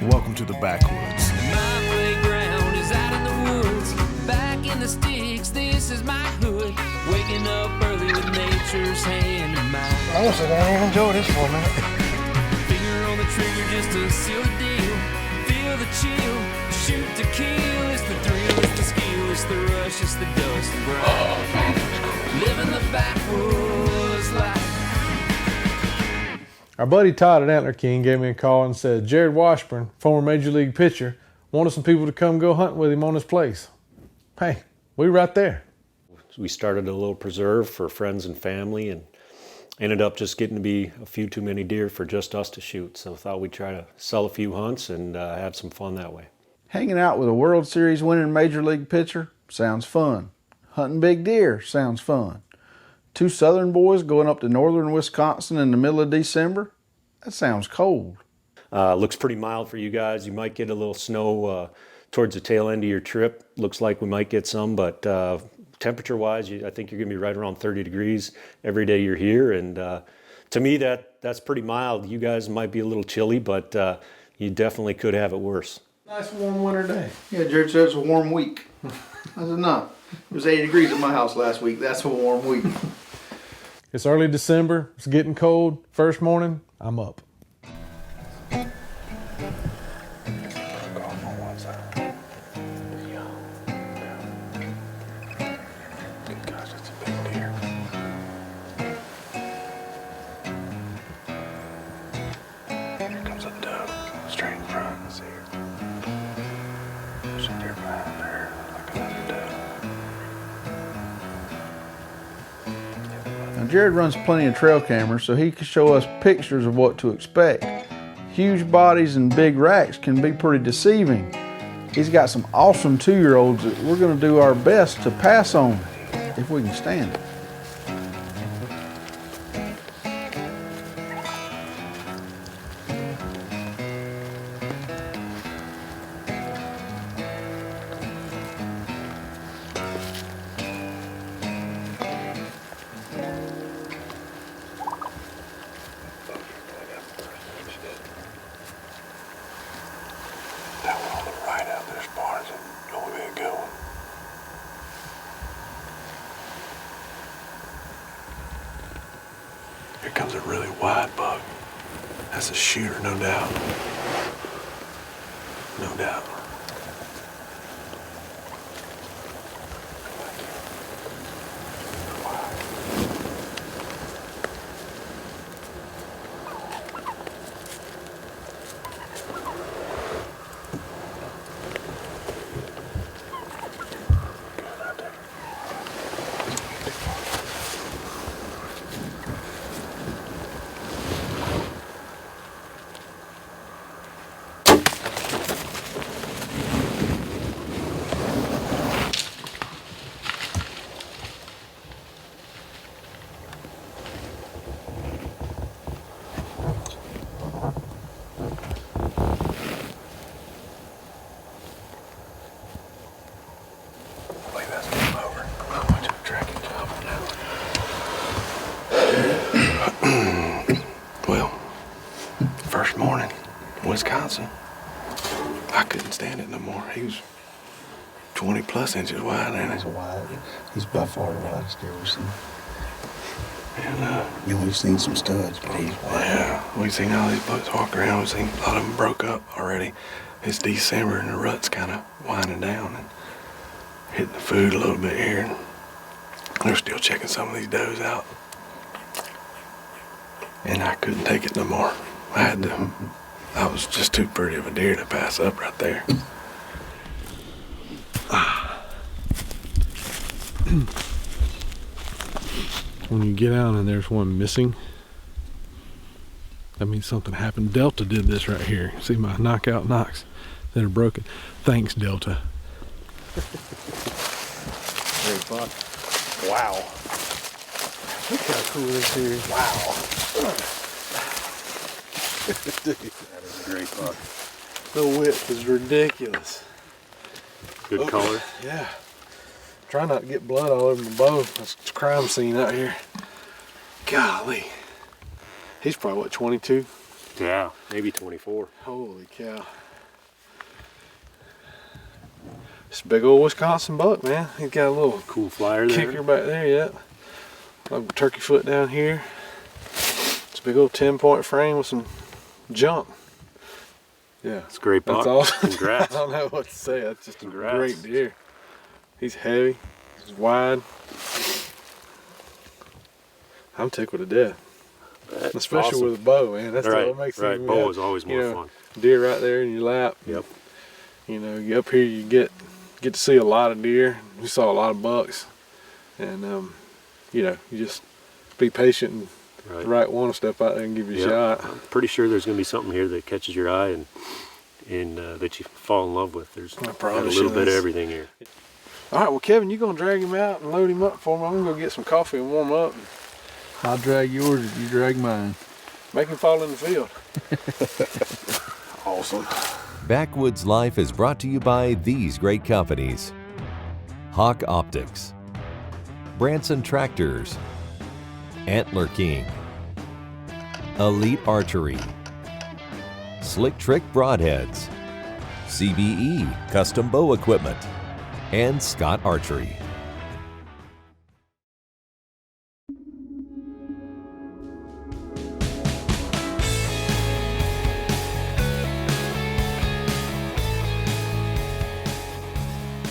Welcome to the Backwoods. My playground is out in the woods, back in the sticks, this is my hood. Waking up early with nature's hand in mine. Honestly, I don't even enjoy this for a minute. Finger on the trigger just to seal the deal. Feel the chill, shoot to kill. It's the thrill, it's the skill, it's the rush, it's the dust and grind. Living the backwoods life. Our buddy Todd at Antler King gave me a call and said Jarrod Washburn, former Major League pitcher, wanted some people to come go hunting with him on his place. Hey, we right there. We started a little preserve for friends and family and ended up just getting to be a few too many deer for just us to shoot. So thought we'd try to sell a few hunts and have some fun that way. Hanging out with a World Series winning Major League pitcher sounds fun. Hunting big deer sounds fun. Two Southern boys going up to northern Wisconsin in the middle of December? That sounds cold. Looks pretty mild for you guys. You might get a little snow towards the tail end of your trip. Looks like we might get some, but temperature-wise, I think you're going to be right around 30 degrees every day you're here. And to me, that's pretty mild. You guys might be a little chilly, but you definitely could have it worse. Nice warm winter day. Yeah, Jarrod said it's a warm week. I said, no. It was 80 degrees at my house last week. That's a warm week. It's early December. It's getting cold. First morning, I'm up. Jarrod runs plenty of trail cameras, so he can show us pictures of what to expect. Huge bodies and big racks can be pretty deceiving. He's got some awesome 2-year-olds that we're going to do our best to pass on if we can stand it. Here comes a really wide buck. That's a shooter, no doubt. No doubt. Morning, Wisconsin. I couldn't stand it no more. He was 20 plus inches wide, and he's wide. He's by far the widest deer we've seen. And we've seen some studs, but he's wide. Yeah, we've seen all these bucks walk around. We've seen a lot of them broke up already. It's December and the rut's kind of winding down and hitting the food a little bit here. And they're still checking some of these does out, and I couldn't take it no more. I was just too pretty of a deer to pass up right there. When you get out and there's one missing, that means something happened. Delta did this right here. See my knockout knocks that are broken. Thanks, Delta. Great buck. Wow. Look how cool this is. Wow. Dude, that is a great buck. The width is ridiculous. Good color. Yeah. Try not to get blood all over my bow. It's a crime scene out here. Golly. He's probably, what, 22? Yeah, maybe 24. Holy cow. It's a big old Wisconsin buck, man. He's got a little Cool flyer there. kicker back there, yeah. Like turkey foot down here. It's a big old 10-point frame with some jump. Yeah. It's a great buck. That's awesome. Congrats. I don't know what to say. That's just Congrats. a great deer. He's heavy. He's wide. I'm tickled to death. That's Especially awesome. with a bow, man. That's Right, what makes it. right. even Bow better. is always more fun. Deer right there in your lap. Yep. You know, you up here, you get to see a lot of deer. We saw a lot of bucks, and you know, you just be patient and Right. the right one to step out there and give you a Yep. shot. I'm pretty sure there's going to be something here that catches your eye and that you fall in love with. There's I got a promise little you bit of this. everything here. All right, well, Kevin, you gonna drag him out and load him up for me? I'm gonna go get some coffee and warm up. I'll drag yours if you drag mine. Make him fall in the field. Awesome. Backwoods Life is brought to you by these great companies: Hawk Optics, Branson Tractors, Antler King, Elite Archery, Slick Trick Broadheads, CBE Custom Bow Equipment, and Scott Archery.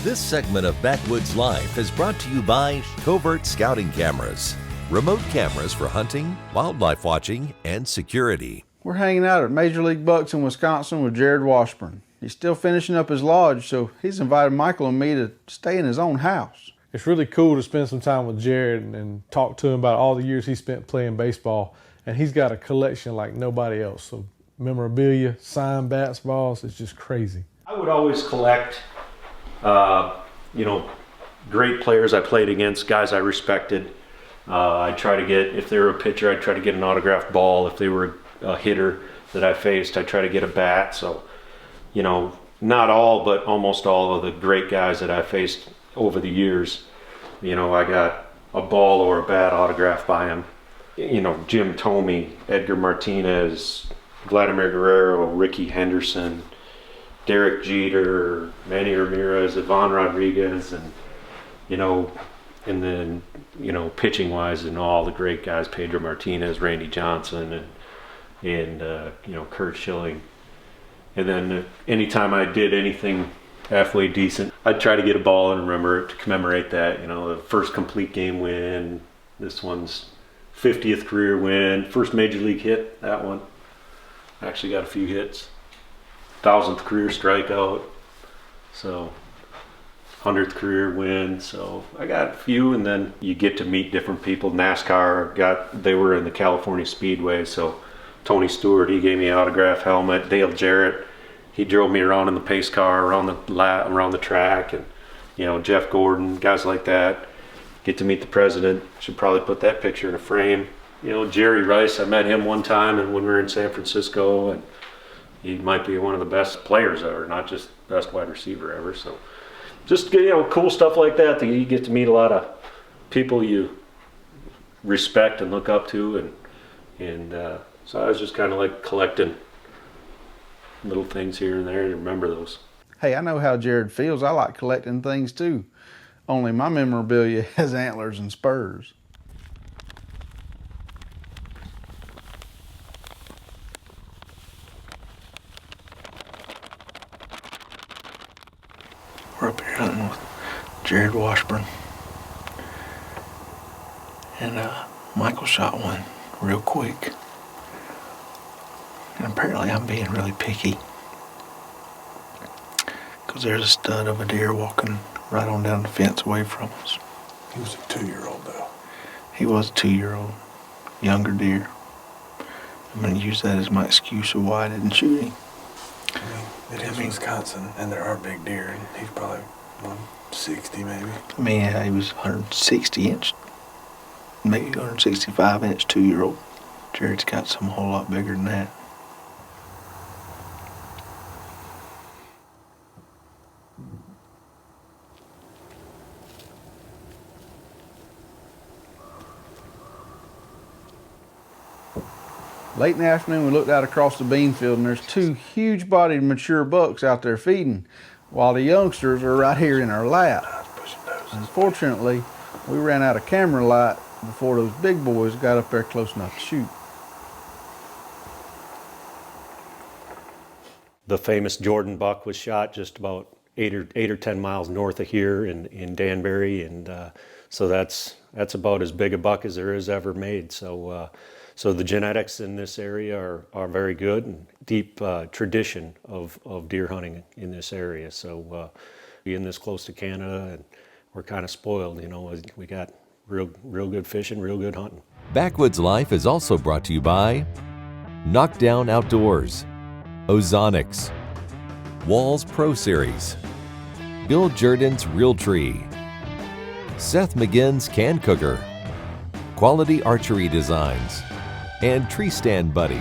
This segment of Backwoods Life is brought to you by Covert Scouting Cameras, remote cameras for hunting, wildlife watching, and security. We're hanging out at Major League Bucks in Wisconsin with Jarrod Washburn. He's still finishing up his lodge, so he's invited Michael and me to stay in his own house. It's really cool to spend some time with Jarrod and talk to him about all the years he spent playing baseball. And he's got a collection like nobody else. So memorabilia, signed bats, balls, it's just crazy. I would always collect, you know, great players I played against, guys I respected. I'd try to get, if they were a pitcher, I'd try to get an autographed ball. If they were a hitter that I faced, I'd try to get a bat. So, you know, not all, but almost all of the great guys that I faced over the years, you know, I got a ball or a bat autographed by them. You know, Jim Thome, Edgar Martinez, Vladimir Guerrero, Ricky Henderson, Derek Jeter, Manny Ramirez, Ivan Rodriguez, and, you know, and then, you know, pitching wise, and all the great guys, Pedro Martinez, Randy Johnson, and you know, Kurt Schilling. And then anytime I did anything halfway decent, I'd try to get a ball and remember it to commemorate that. You know, the first complete game win, this one's 50th career win, first major league hit, that one. Actually got a few hits. 1000th career strikeout. So 100th career win. So I got a few, and then you get to meet different people. NASCAR they were in the California Speedway, so Tony Stewart, he gave me an autograph helmet. Dale Jarrett, he drove me around in the pace car around the track, and you know, Jeff Gordon, guys like that. Get to meet the president. Should probably put that picture in a frame. You know, Jerry Rice, I met him one time, and when we were in San Francisco, and he might be one of the best players ever, not just best wide receiver ever. So just, you know, cool stuff like that you get to meet a lot of people you respect and look up to, and so I was just kind of like collecting little things here and there and remember those. Hey, I know how Jarrod feels. I like collecting things too. Only my memorabilia has antlers and spurs. We're up here hunting with Jarrod Washburn. And Michael shot one real quick. And apparently I'm being really picky. Because there's a stud of a deer walking right on down the fence away from us. He was a 2-year-old though. He was a 2-year-old, younger deer. I'm going to use that as my excuse of why I didn't shoot him. It is Wisconsin, and there are big deer, and he's probably 160 maybe. I mean, yeah, he was 160 inch, maybe 165 inch 2-year-old. Jarrod's got some whole lot bigger than that. Late in the afternoon, we looked out across the bean field, and there's two huge-bodied mature bucks out there feeding. while the youngsters are right here in our lap. Unfortunately, we ran out of camera light before those big boys got up there close enough to shoot. The famous Jordan buck was shot just about 8 or 10 miles north of here in Danbury, and so that's about as big a buck as there is ever made. So so the genetics in this area are very good, and deep tradition of deer hunting in this area. So being this close to Canada, and we're kind of spoiled, you know. We got real good fishing, real good hunting. Backwoods Life is also brought to you by Knockdown Outdoors, Ozonics, Walls Pro Series, Bill Jordan's Real Tree, Seth McGinn's Can Cooker, Quality Archery Designs, and Tree Stand Buddy.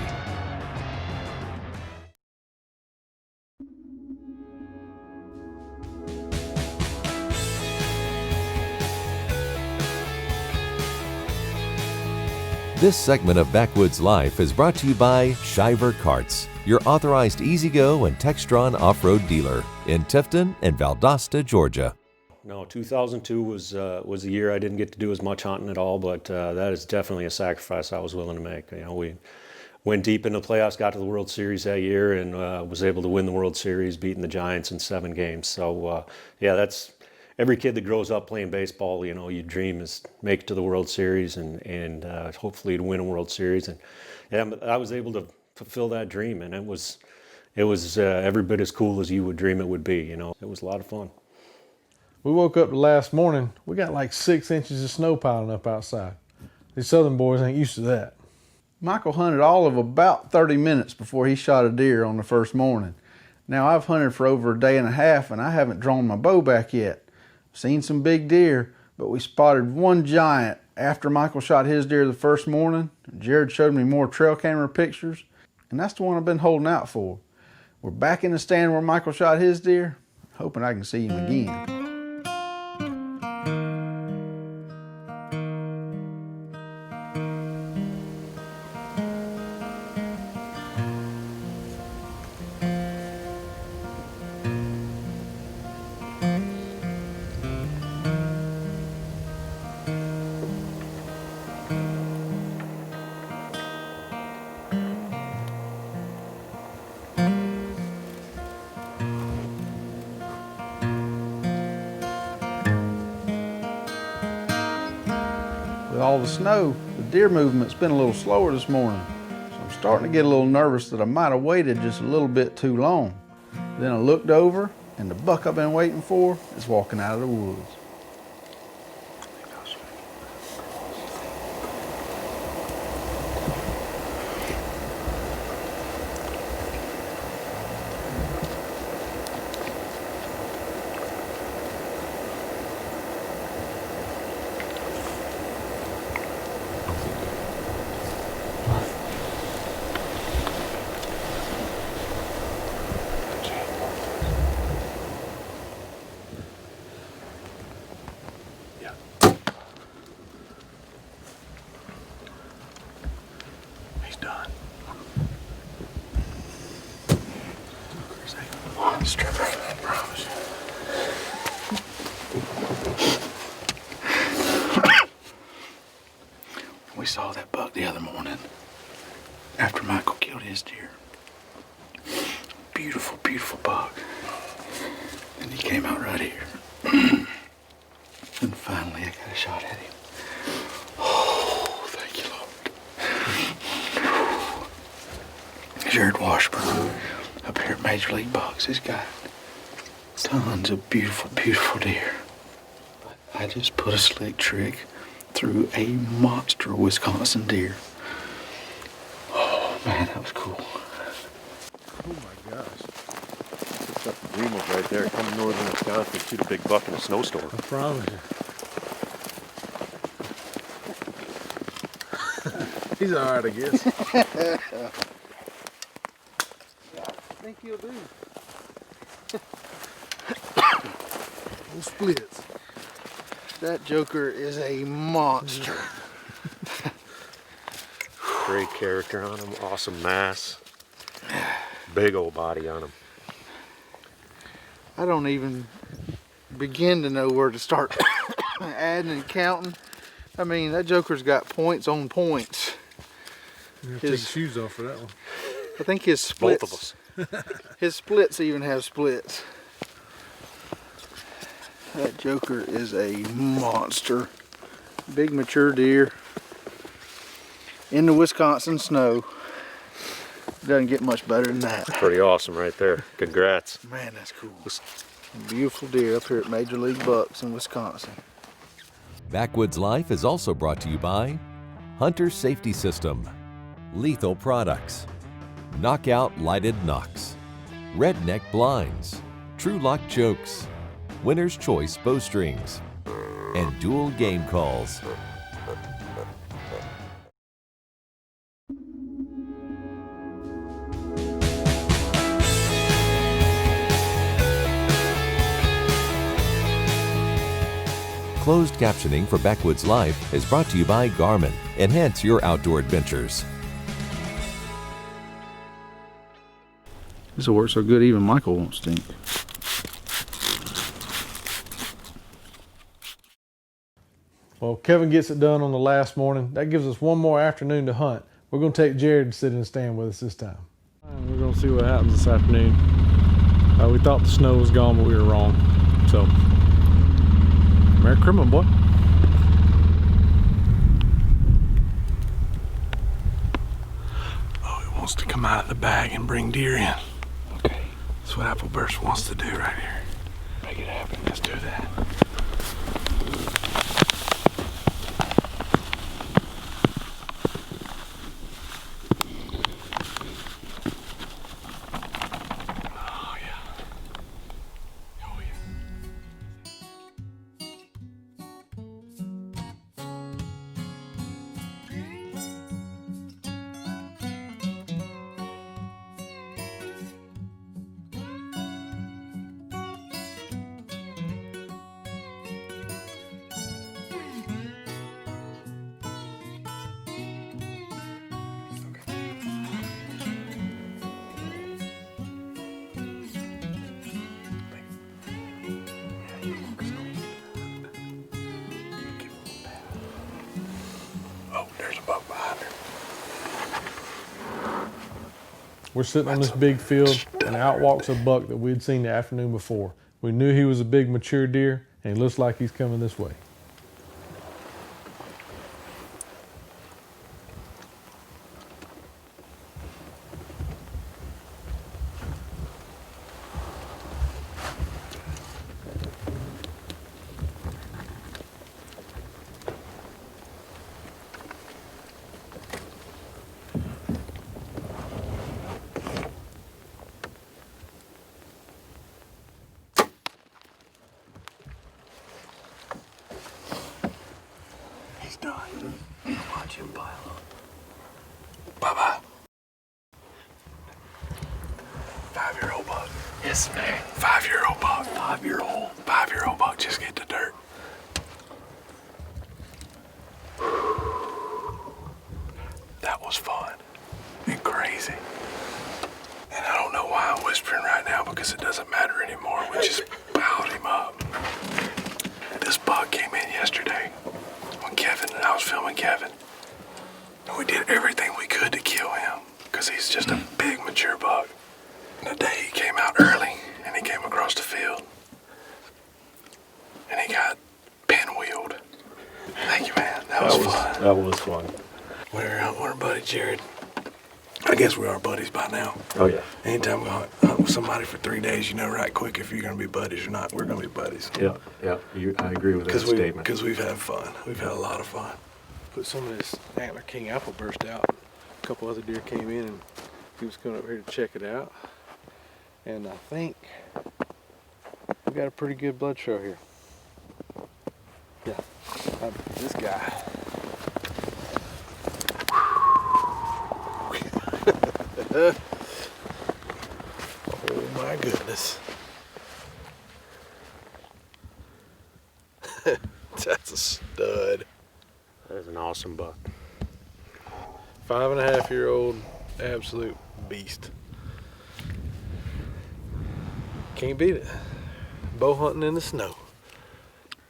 This segment of Backwoods Life is brought to you by Shiver Carts, your authorized E-Z-Go and Textron off-road dealer in Tifton and Valdosta, Georgia. No, 2002 was the year I didn't get to do as much hunting at all, but that is definitely a sacrifice I was willing to make. You know, we went deep into the playoffs, got to the World Series that year, and was able to win the World Series, beating the Giants in 7 games. So yeah, that's every kid that grows up playing baseball. You know, your dream is make it to the World Series and hopefully to win a World Series. And yeah, I was able to fulfill that dream, and it was every bit as cool as you would dream it would be. You know, it was a lot of fun. We woke up the last morning, we got like 6 inches of snow piling up outside. These southern boys ain't used to that. Michael hunted all of about 30 minutes before he shot a deer on the first morning. Now I've hunted for over a day and a half and I haven't drawn my bow back yet. Seen some big deer, but we spotted one giant after Michael shot his deer the first morning. Jarrod showed me more trail camera pictures, and that's the one I've been holding out for. We're back in the stand where Michael shot his deer, hoping I can see him again. With all the snow, the deer movement's been a little slower this morning, so I'm starting to get a little nervous that I might have waited just a little bit too long. Then I looked over, and the buck I've been waiting for is walking out of the woods. He's done. Stripper, I promise you. We saw that buck the other morning after Michael killed his deer. Beautiful, beautiful buck. And he came out right here. And finally I got a shot at him. Oh, thank you, Lord. Jarrod Washburn up here at Major League Bucks has got tons of beautiful, beautiful deer. But I just put a slick trick through a monster Wisconsin deer. Oh man, that was cool. Oh my gosh. It's up the Greenwood right there, coming northern Wisconsin, shoot a big buck in a snowstorm. I promise you. He's all right, I guess. I think he'll do. Little splits. That joker is a monster. Great character on him, awesome mass, big old body on him. I don't even begin to know where to start adding and counting. I mean, that joker's got points on points. You have to take your shoes off for that one. I think his splits, Both of us. his splits even have splits. That joker is a monster. Big mature deer in the Wisconsin snow. Doesn't get much better than that. Pretty awesome right there. Congrats. Man, that's cool. Beautiful deer up here at Major League Bucks in Wisconsin. Backwoods Life is also brought to you by Hunter Safety System, Lethal Products, Knockout Lighted Knocks, Redneck Blinds, True Lock Chokes, Winner's Choice Bowstrings, and Dual Game Calls. Closed captioning for Backwoods Life is brought to you by Garmin. Enhance your outdoor adventures. This will work so good even Michael won't stink. Well, Kevin gets it done on the last morning. That gives us one more afternoon to hunt. We're going to take Jarrod to sit in the stand with us this time. We're going to see what happens this afternoon. We thought the snow was gone, but we were wrong. So, Merry Christmas, boy. Oh, he wants to come out of the bag and bring deer in. Okay. That's what Appleburst wants to do right here. Make it happen. Let's do that. We're sitting on this big field, and out walks a buck that we'd seen the afternoon before. We knew he was a big mature deer, and he looks like he's coming this way. He's done. Watch him pile up. Bye-bye. 5-year-old buck. Yes, man. 5-year-old buck. 5-year-old. 5-year-old buck just get the dirt. That was fun and crazy. And I don't know why I'm whispering right now because it doesn't matter anymore. We just piled him up. This buck came in yesterday when Kevin and I was filming Kevin. And we did everything we could to kill him because he's just a big mature buck. And the day he came out early and he came across the field and he got pinwheeled. Thank you, man. That was fun. That was fun. We're our buddy Jarrod. I guess we are buddies by now. Oh, yeah. Anytime we hunt with somebody for 3 days, you know right quick if you're going to be buddies or not. We're going to be buddies. Yeah, yeah. I agree with that statement. Because we've had fun. We've had a lot of fun. Put some of this Antler King apple burst out. A couple other deer came in and he was going over here to check it out. And I think we got a pretty good blood show here. Yeah, this guy. Oh my goodness. That's a stud. That is an awesome buck. 5.5-year-old absolute beast. Can't beat it. bow hunting in the snow.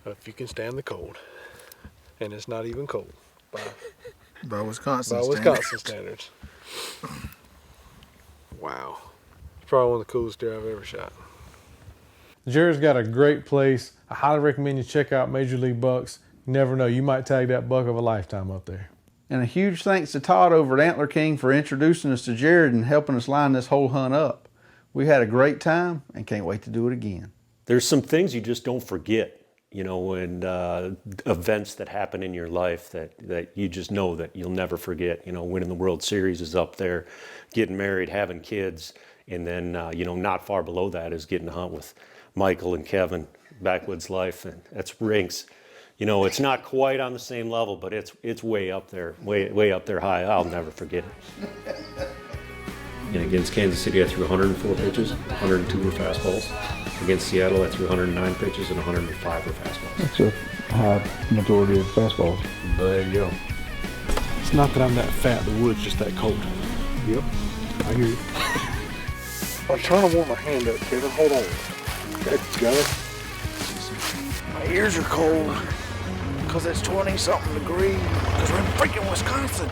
If you can stand the cold. And it's not even cold By Wisconsin standards. Wow. It's probably one of the coolest deer I've ever shot. Jarrod's got a great place. I highly recommend you check out Major League Bucks. You never know, you might tag that buck of a lifetime up there. And a huge thanks to Todd over at Antler King for introducing us to Jarrod and helping us line this whole hunt up. We had a great time and can't wait to do it again. There's some things you just don't forget, you know, and events that happen in your life that you just know that you'll never forget. You know, winning the World Series is up there, getting married, having kids, and then, you know, not far below that is getting to hunt with Michael and Kevin, Backwoods Life, and that's rinks. You know, it's not quite on the same level, but it's way up there, way up there high. I'll never forget it. And against Kansas City, I threw 104 pitches, 102 were fastballs. Against Seattle, I threw 109 pitches and 105 were fastballs. That's a high majority of fastballs. There you go. It's not that I'm that fat, the wood's just that cold. Yep, I hear you. I'm trying to warm my hand up, Kevin. Hold on. That's got it. My ears are cold because it's 20-something degrees because we're in freaking Wisconsin.